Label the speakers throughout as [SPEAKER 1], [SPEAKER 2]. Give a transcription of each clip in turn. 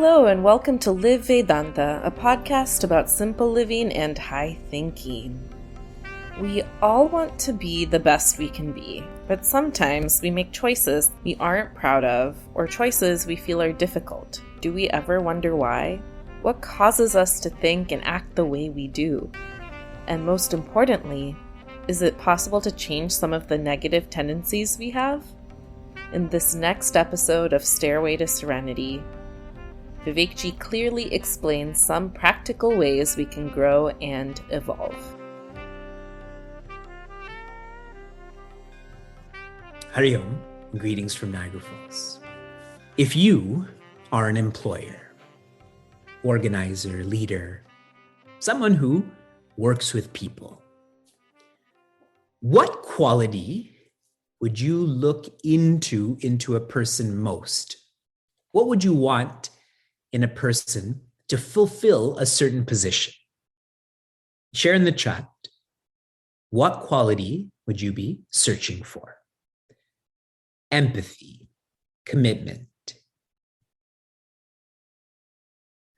[SPEAKER 1] Hello and welcome to Live Vedanta, a podcast about simple living and high thinking. We all want to be the best we can be, but sometimes we make choices we aren't proud of or choices we feel are difficult. Do we ever wonder why? What causes us to think and act the way we do? And most importantly, is it possible to change some of the negative tendencies we have? In this next episode of Stairway to Serenity, Vivekji clearly explains some practical ways we can grow and evolve.
[SPEAKER 2] Hari Om, greetings from Niagara Falls. If you are an employer, organizer, leader, someone who works with people, what quality would you look into a person most? What would you want in a person to fulfill a certain position? Share in the chat, what quality would you be searching for? Empathy, commitment,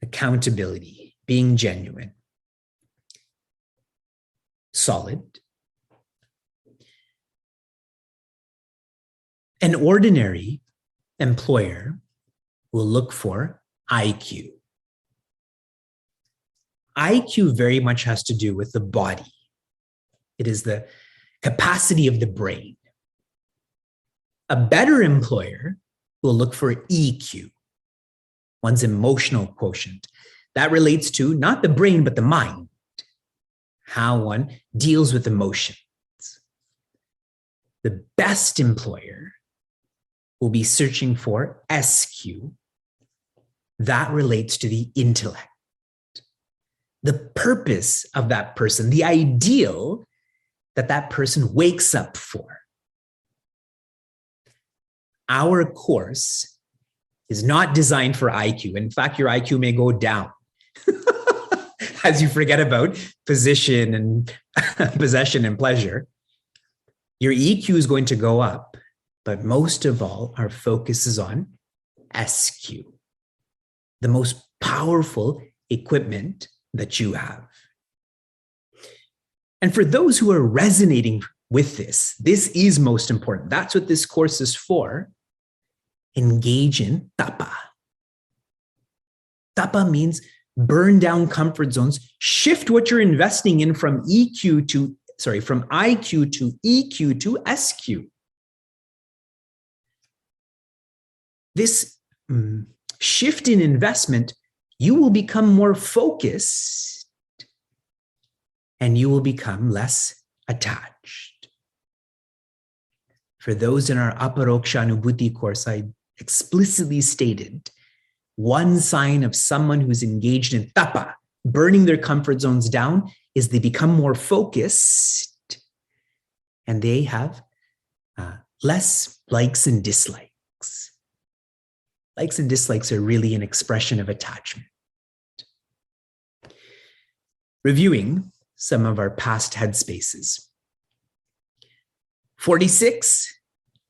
[SPEAKER 2] accountability, being genuine, solid. An ordinary employer will look for IQ. IQ very much has to do with the body. It is the capacity of the brain. A better employer will look for EQ, one's emotional quotient. That relates to not the brain, but the mind, how one deals with emotions. The best employer will be searching for SQ. That relates to the intellect. The purpose of that person, the ideal that that person wakes up for. Our course is not designed for IQ. In fact, your IQ may go down as you forget about position and possession and pleasure. Your EQ is going to go up, but most of all, our focus is on SQ, the most powerful equipment that you have. And for those who are resonating with this is most important. That's what this course is for. Engage in tapa. Tapa means burn down comfort zones, shift what you're investing in from IQ to EQ to SQ. This shift in investment, you will become more focused and you will become less attached. For those in our Aparoksha Anubhuti course, I explicitly stated one sign of someone who's engaged in tapa, burning their comfort zones down, is they become more focused and they have less likes and dislikes. Likes and dislikes are really an expression of attachment. Reviewing some of our past headspaces. 46,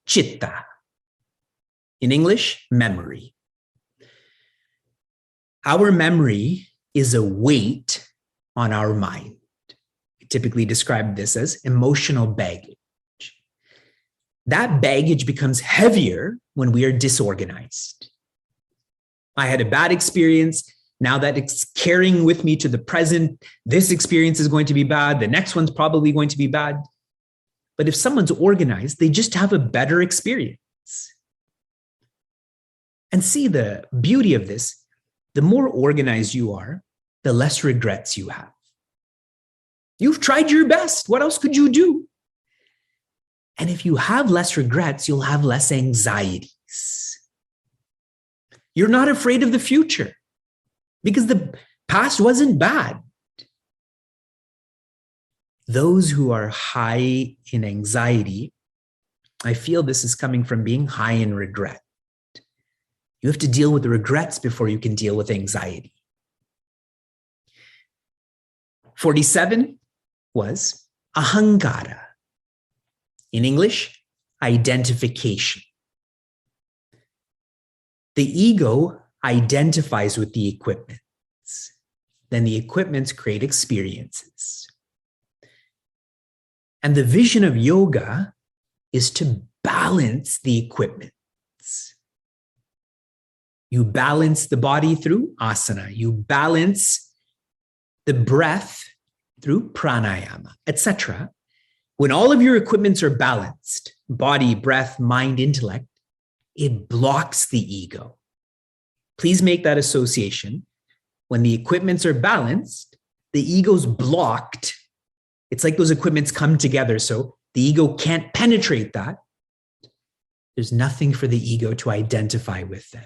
[SPEAKER 2] chitta. In English, memory. Our memory is a weight on our mind. We typically describe this as emotional baggage. That baggage becomes heavier when we are disorganized. I had a bad experience. Now that it's carrying with me to the present, this experience is going to be bad. The next one's probably going to be bad. But if someone's organized, they just have a better experience. And see the beauty of this. The more organized you are, the less regrets you have. You've tried your best. What else could you do? And if you have less regrets, you'll have less anxieties. You're not afraid of the future because the past wasn't bad. Those who are high in anxiety, I feel this is coming from being high in regret. You have to deal with the regrets before you can deal with anxiety. 47 was ahankara. In English, identification. The ego identifies with the equipments, then the equipments create experiences. And the vision of yoga is to balance the equipments. You balance the body through asana. You balance the breath through pranayama, etc. When all of your equipments are balanced, body, breath, mind, intellect, it blocks the ego. Please make that association. When the equipments are balanced, the ego's blocked. It's like those equipments come together, so the ego can't penetrate that. There's nothing for the ego to identify with then.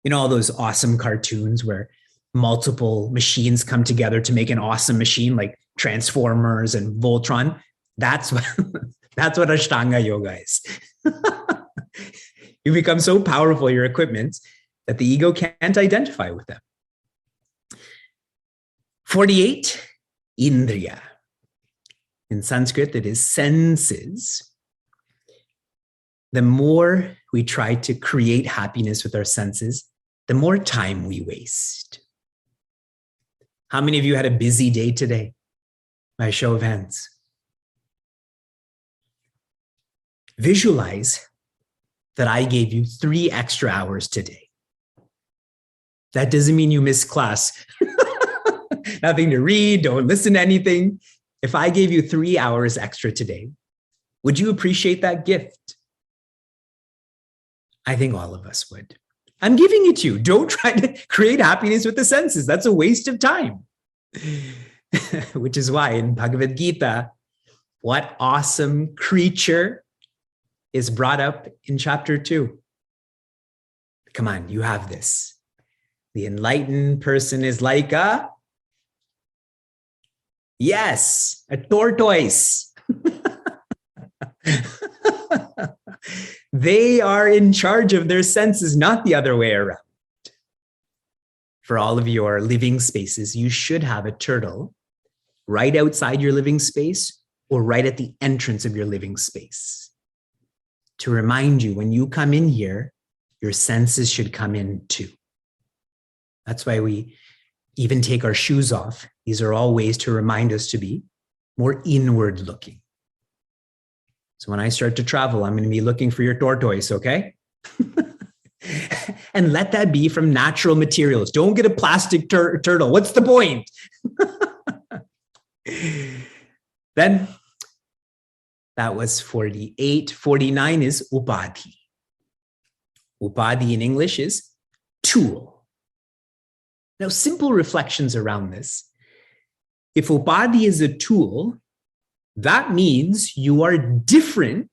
[SPEAKER 2] You know, all those awesome cartoons where multiple machines come together to make an awesome machine like Transformers and Voltron. That's what Ashtanga yoga is. You become so powerful, your equipments, that the ego can't identify with them. 48, Indriya. In Sanskrit, it is senses. The more we try to create happiness with our senses, the more time we waste. How many of you had a busy day today? By show of hands. Visualize that I gave you 3 extra hours today. That doesn't mean you missed class. Nothing to read, don't listen to anything. If I gave you 3 hours extra today, would you appreciate that gift? I think all of us would. I'm giving it to you. Don't try to create happiness with the senses. That's a waste of time. Which is why in Bhagavad Gita, what awesome creature is brought up in chapter 2. Come on, you have this. The enlightened person is like a tortoise. They are in charge of their senses, not the other way around. For all of your living spaces, you should have a turtle right outside your living space or right at the entrance of your living space to remind you when you come in here, your senses should come in too. That's why we even take our shoes off. These are all ways to remind us to be more inward looking. So when I start to travel, I'm going to be looking for your tortoise, okay? And let that be from natural materials. Don't get a plastic turtle. What's the point? Then that was 48. 49 is upadhi. Upadhi in English is tool. Now, simple reflections around this. If upadhi is a tool, that means you are different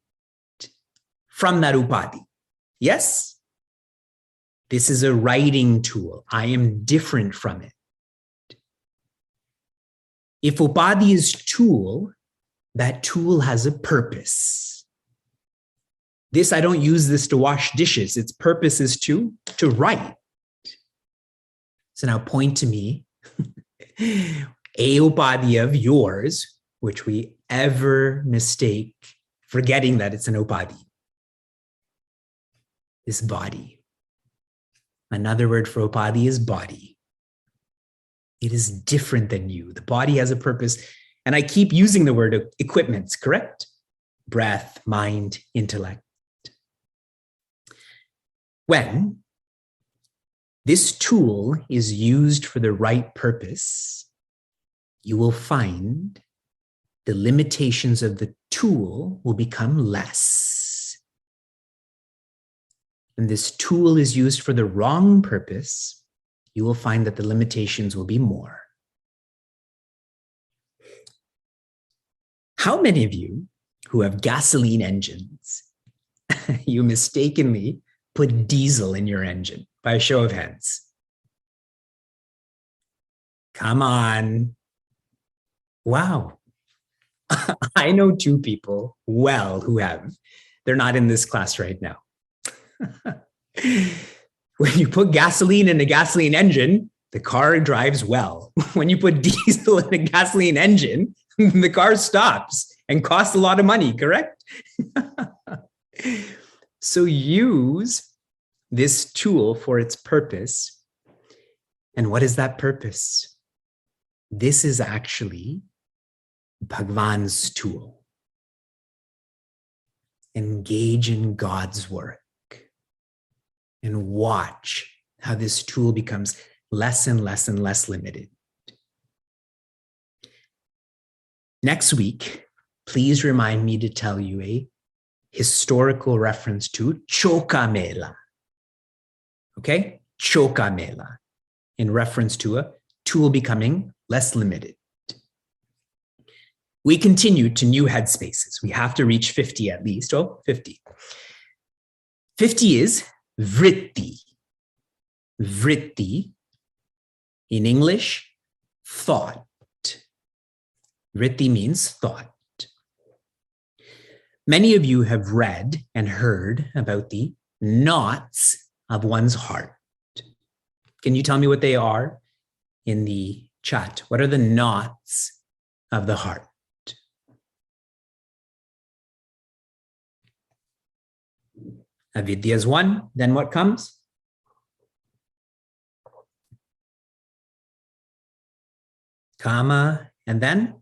[SPEAKER 2] from that upadhi. Yes? This is a writing tool. I am different from it. If upadhi is tool, that tool has a purpose. I don't use this to wash dishes. Its purpose is to write. So now point to me a upadhi of yours, which we ever mistake, forgetting that it's an upadhi. This body. Another word for upadhi is body. It is different than you. The body has a purpose. And I keep using the word equipments, correct? Breath, mind, intellect. When this tool is used for the right purpose, you will find the limitations of the tool will become less. When this tool is used for the wrong purpose, you will find that the limitations will be more. How many of you who have gasoline engines, you mistakenly put diesel in your engine? By a show of hands. Come on. Wow. I know 2 people well who have. They're not in this class right now. When you put gasoline in a gasoline engine, the car drives well. When you put diesel in a gasoline engine, the car stops and costs a lot of money, correct? So use this tool for its purpose. And what is that purpose? This is actually Bhagwan's tool. Engage in God's work and watch how this tool becomes less and less and less limited. Next week, please remind me to tell you a historical reference to Choka Mela. Okay? Choka Mela, in reference to a tool becoming less limited. We continue to new headspaces. We have to reach 50 at least. 50. 50 is vritti. Vritti, in English, thought. Vritti means thought. Many of you have read and heard about the knots of one's heart. Can you tell me what they are in the chat? What are the knots of the heart? Avidya is one. Then what comes? Kama, and then?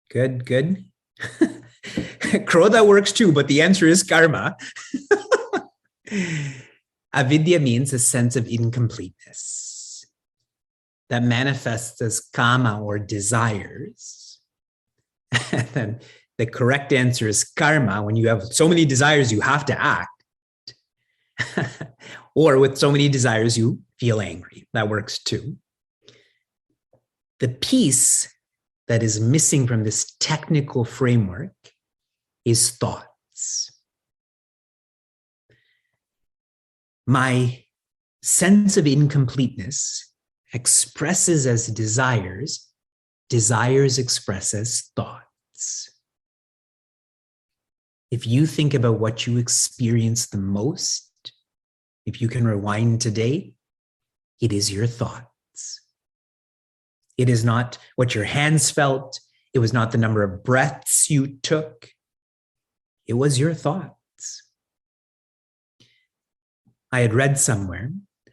[SPEAKER 2] Good. Krodha works too, but the answer is karma. Avidya means a sense of incompleteness that manifests as kama or desires. And then the correct answer is karma. When you have so many desires, you have to act. Or with so many desires, you feel angry. That works too. The piece that is missing from this technical framework is thoughts. My sense of incompleteness expresses as desires, desires express as thoughts. If you think about what you experience the most, if you can rewind today, it is your thoughts. It is not what your hands felt. It was not the number of breaths you took. It was your thoughts. I had read somewhere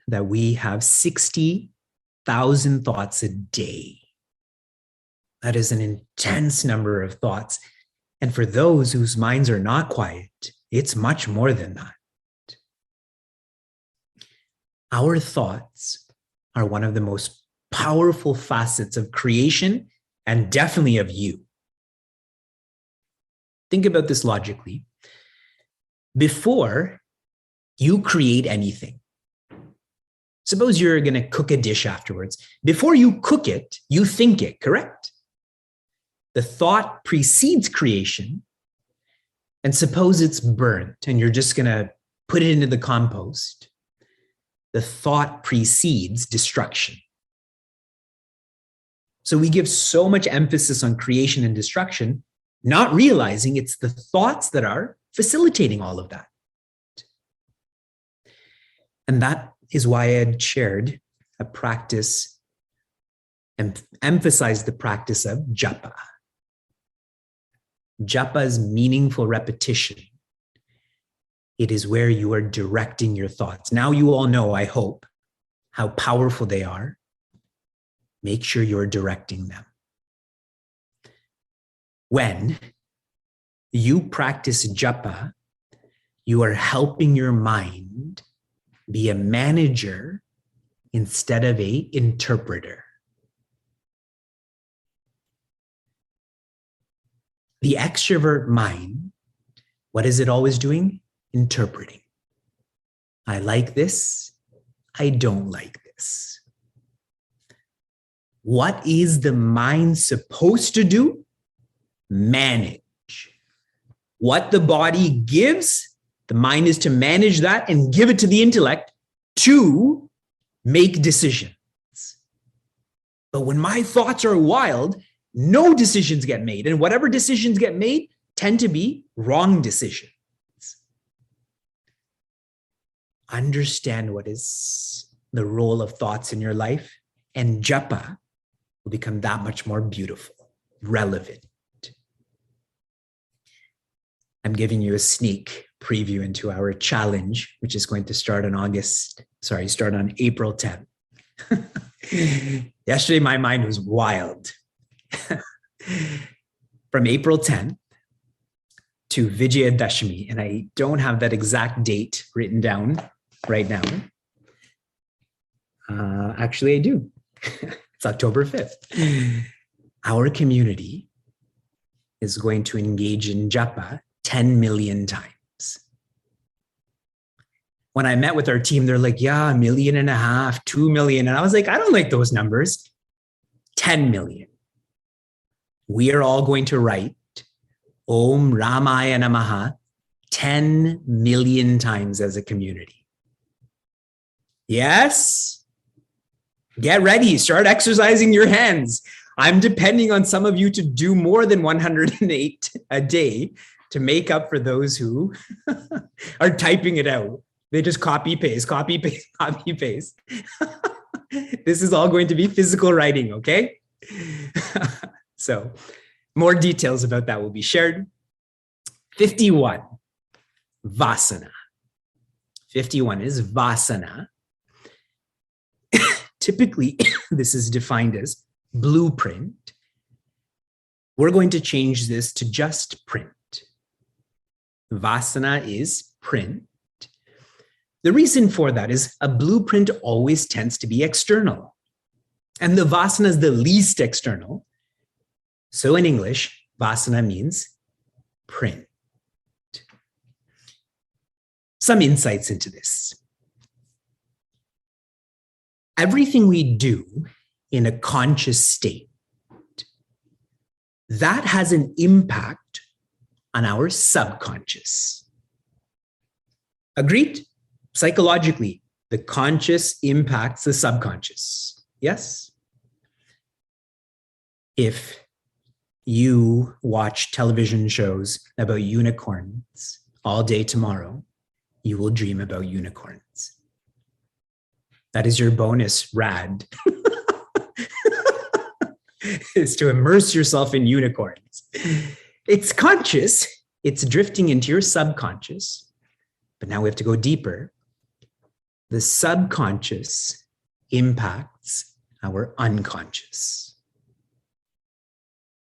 [SPEAKER 2] that we have 60,000 thoughts a day. That is an intense number of thoughts. And for those whose minds are not quiet, it's much more than that. Our thoughts are one of the most powerful facets of creation and definitely of you. Think about this logically. Before you create anything, suppose you're going to cook a dish afterwards. Before you cook it, you think it, correct? The thought precedes creation. And suppose it's burnt and you're just going to put it into the compost. The thought precedes destruction. So we give so much emphasis on creation and destruction, not realizing it's the thoughts that are facilitating all of that. And that is why I had shared a practice and emphasized the practice of japa. Japa is meaningful repetition. It is where you are directing your thoughts. Now you all know, I hope, how powerful they are. Make sure you're directing them. When you practice japa, you are helping your mind be a manager instead of an interpreter. The extrovert mind, what is it always doing? Interpreting. I like this. I don't like this. What is the mind supposed to do? Manage. What the body gives, the mind is to manage that and give it to the intellect to make decisions. But when my thoughts are wild, no decisions get made. And whatever decisions get made tend to be wrong decisions. Understand what is the role of thoughts in your life, and japa will become that much more beautiful, relevant. I'm giving you a sneak preview into our challenge, which is going to start on April 10th. Yesterday, my mind was wild. From April 10th to Vijayadashmi, and I don't have that exact date written down right now. Actually, I do. It's October 5th. Our community is going to engage in japa 10 million times. When I met with our team, they're like, yeah, 1.5 million, 2 million. And I was like, I don't like those numbers. 10 million. We are all going to write Om Ramaya Namaha 10 million times as a community. Yes? Get ready. Start exercising your hands. I'm depending on some of you to do more than 108 a day to make up for those who are typing it out. They just copy, paste, copy, paste, copy, paste. This is all going to be physical writing, okay? So more details about that will be shared. 51, vasana. 51 is vasana. Typically, this is defined as blueprint. We're going to change this to just print. Vasana is print. The reason for that is a blueprint always tends to be external. And the vasana is the least external. So in English, vasana means print. Some insights into this. Everything we do in a conscious state, that has an impact on our subconscious. Agreed? Psychologically, the conscious impacts the subconscious. Yes? If you watch television shows about unicorns all day tomorrow, you will dream about unicorns. That is your bonus rad, is to immerse yourself in unicorns. It's conscious, it's drifting into your subconscious, but now we have to go deeper. The subconscious impacts our unconscious.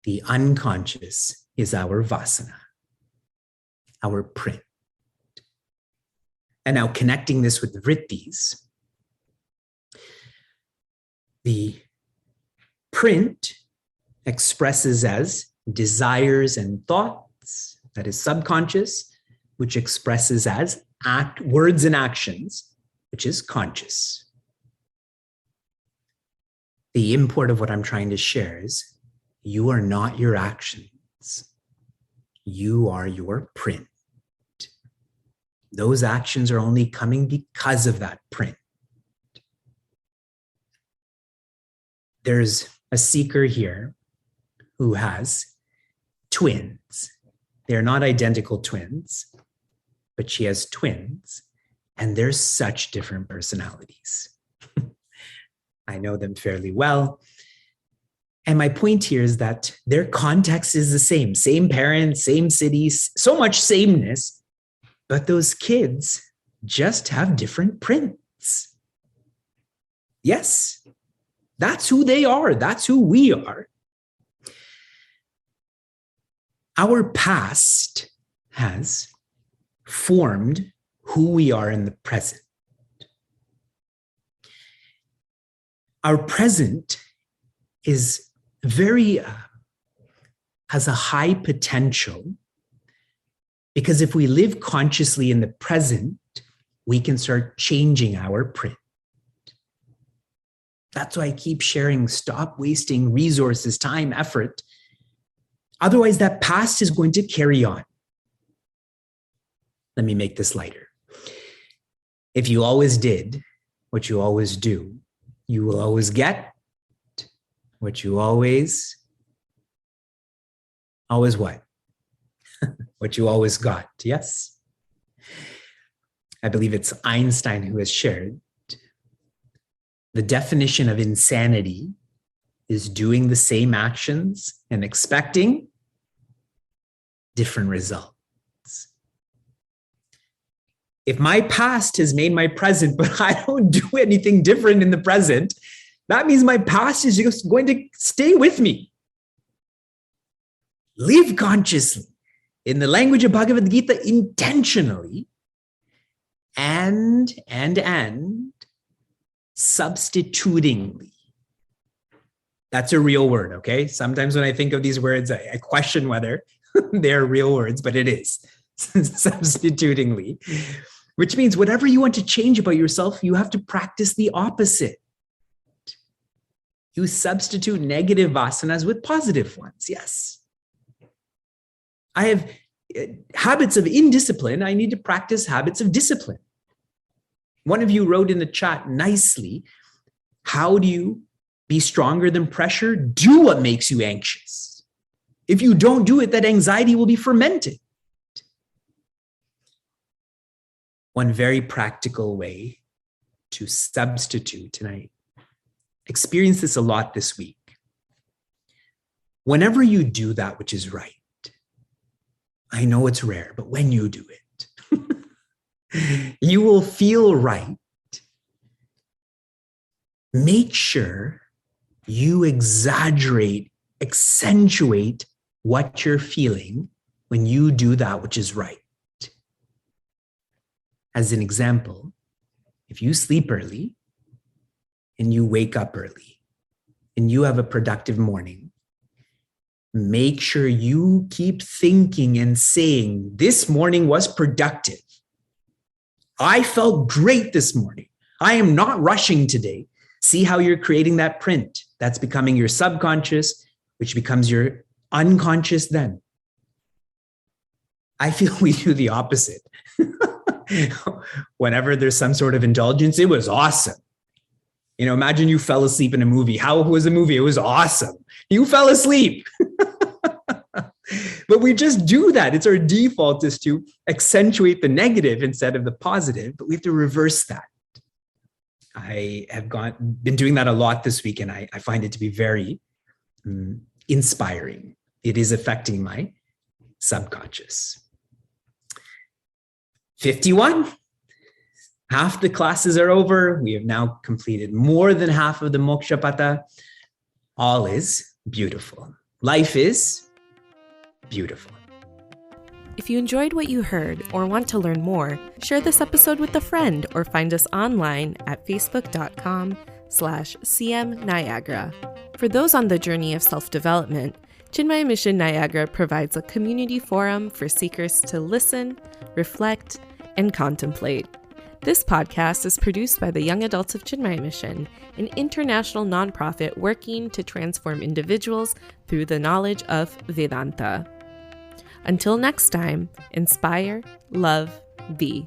[SPEAKER 2] The unconscious is our vasana, our print. And now connecting this with vrittis, the print expresses as desires and thoughts, that is subconscious, which expresses as words and actions, which is conscious. The import of what I'm trying to share is you are not your actions. You are your print. Those actions are only coming because of that print. There's a seeker here who has twins. They're not identical twins, but she has twins, and they're such different personalities. I know them fairly well. And my point here is that their context is the same parents, same cities, so much sameness, but those kids just have different prints. Yes, that's who they are. That's who we are. Our past has formed who we are in the present. Our present is has a high potential, because if we live consciously in the present, we can start changing our print. That's why I keep sharing, stop wasting resources, time, effort. Otherwise, that past is going to carry on. Let me make this lighter. If you always did what you always do, you will always get what you always what? What you always got, yes? I believe it's Einstein who has shared the definition of insanity is doing the same actions and expecting different results. If my past has made my present, but I don't do anything different in the present, that means my past is just going to stay with me. Live consciously. In the language of Bhagavad Gita, intentionally and substitutingly. That's a real word, okay? Sometimes when I think of these words, I question whether they're real words, but it is. Substitutingly, which means whatever you want to change about yourself, you have to practice the opposite. You substitute negative vasanas with positive ones, yes. I have habits of indiscipline. I need to practice habits of discipline. One of you wrote in the chat nicely, how do you be stronger than pressure? Do what makes you anxious. If you don't do it, that anxiety will be fermented. One very practical way to substitute, and I experienced this a lot this week. Whenever you do that which is right, I know it's rare, but when you do it, you will feel right. Make sure you exaggerate, accentuate what you're feeling when you do that which is right. As an example, if you sleep early and you wake up early and you have a productive morning, make sure you keep thinking and saying, this morning was productive. I felt great this morning. I am not rushing today. See how you're creating that print. That's becoming your subconscious, which becomes your unconscious then. I feel we do the opposite. Whenever there's some sort of indulgence, it was awesome. Imagine you fell asleep in a movie. How was the movie? It was awesome. You fell asleep. But we just do that. It's our default is to accentuate the negative instead of the positive, but we have to reverse that. I have been doing that a lot this week, and I find it to be very inspiring. It is affecting my subconscious. 51. Half the classes are over. We have now completed more than half of the Moksha Patha. All is beautiful. Life is beautiful.
[SPEAKER 1] If you enjoyed what you heard or want to learn more, share this episode with a friend or find us online at facebook.com/cmniagara. For those on the journey of self-development, Chinmaya Mission Niagara provides a community forum for seekers to listen, reflect, and contemplate. This podcast is produced by the Young Adults of Chinmaya Mission, an international nonprofit working to transform individuals through the knowledge of Vedanta. Until next time, inspire, love, be.